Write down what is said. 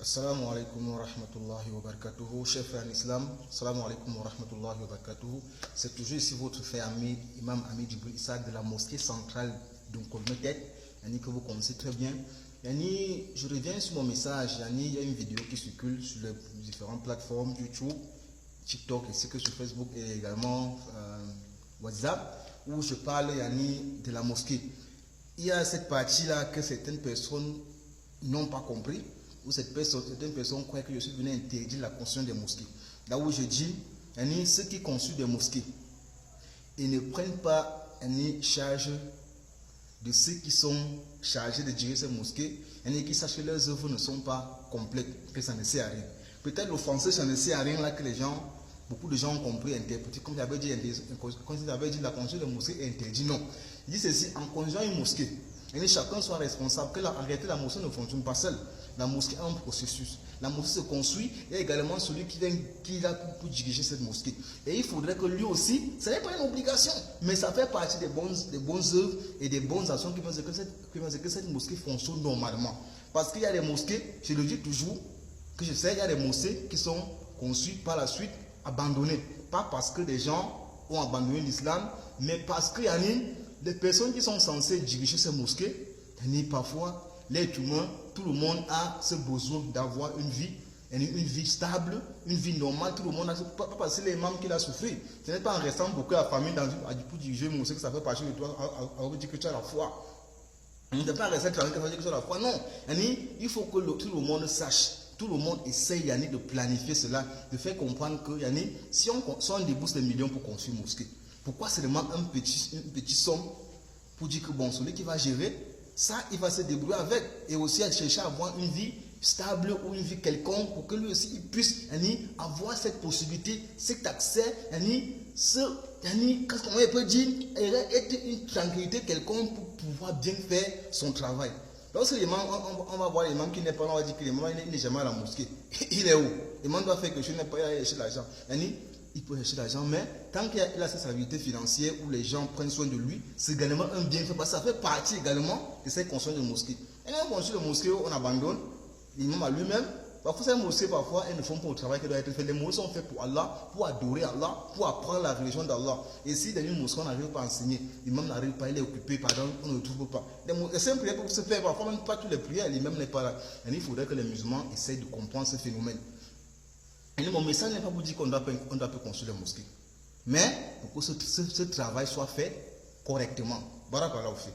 Assalamu alaikum wa rahmatullahi wa barakatuhu. Chers frères en islam, assalamu alaikum wa rahmatullahi wa barakatuhu. C'est toujours ici votre frère ami, Imam Ami Djibril Issa de la mosquée centrale d'Unkolmetet, que vous connaissez très bien. Je reviens sur mon message. Il y a une vidéo qui circule sur les différentes plateformes, YouTube, TikTok, ainsi que sur Facebook et également WhatsApp, où je parle de la mosquée. Il y a cette partie-là que certaines personnes n'ont pas compris, où certaines personnes croient que je suis venu interdire la construction des mosquées. Là où je dis, ceux qui construisent des mosquées, ils ne prennent pas charge de ceux qui sont chargés de diriger ces mosquées, et qui sachent que leurs œuvres ne sont pas complètes, que ça ne sert à rien. Peut-être le français, ça ne sert à rien là que beaucoup de gens ont compris, interprété, comme j'avais dit, la construction des mosquées est interdite. Non. Il dit ceci, en construisant une mosquée, chacun soit responsable, que en réalité la mosquée ne fonctionne pas seule. La mosquée a un processus. La mosquée se construit, il y a également celui qui est là pour diriger cette mosquée. Et il faudrait que lui aussi, ce n'est pas une obligation, mais ça fait partie des bonnes œuvres et des bonnes actions qui font que cette mosquée fonctionne normalement. Parce qu'il y a des mosquées, je le dis toujours, que je sais, il y a des mosquées qui sont construites par la suite abandonnées. Pas parce que des gens ont abandonné l'islam, mais parce qu'il y a des personnes qui sont censées diriger ces mosquées, parfois, l'être humain, tout le monde a ce besoin d'avoir une vie stable, une vie normale. Tout le monde a pas parce que les membres qui l'a souffert. Ce n'est pas en restant beaucoup à la famille pour diriger une mosquée que ça fait partie de toi, à dire que tu as la foi. On ne peut pas rester tranquille que tu as la foi. Non, il faut que tout le monde sache. Tout le monde essaye de planifier cela, de faire comprendre que si on débourse des millions pour construire une mosquée, pourquoi seulement une petite somme pour dire que bon, celui qui va gérer, ça, il va se débrouiller avec et aussi à chercher à avoir une vie stable ou une vie quelconque pour que lui aussi il puisse avoir cette possibilité, cet accès, qu'est-ce qu'on peut dire, être une tranquillité quelconque pour pouvoir bien faire son travail. Lorsque on va voir l'imam qui n'est pas là, on va dire que l'imam n'est jamais à la mosquée. Il est où? L'imam doit faire quelque chose, il n'est pas là à chercher l'argent. Il peut chercher l'argent, mais tant qu'il a cette stabilité financière où les gens prennent soin de lui, c'est également un bienfait parce que ça fait partie également de cette construction de mosquée. Et quand on construit de mosquée, on abandonne l'imam à lui-même. Parfois, ces mosquées, parfois, elles ne font pas le travail qui doit être fait. Les mosquées sont faites pour Allah, pour adorer Allah, pour apprendre la religion d'Allah. Et si dans une mosquée, on n'arrive pas à enseigner, l'imam n'arrive pas, il est occupé, pardon, on ne le trouve pas. Les simples prières peuvent se faire, parfois même pas toutes les prières, l'imam n'est pas là. Et il faudrait que les musulmans essayent de comprendre ce phénomène. Et mon message n'est pas pour dire qu'on doit construire des mosquées. Mais pour que ce travail soit fait correctement. Barakallahu fik.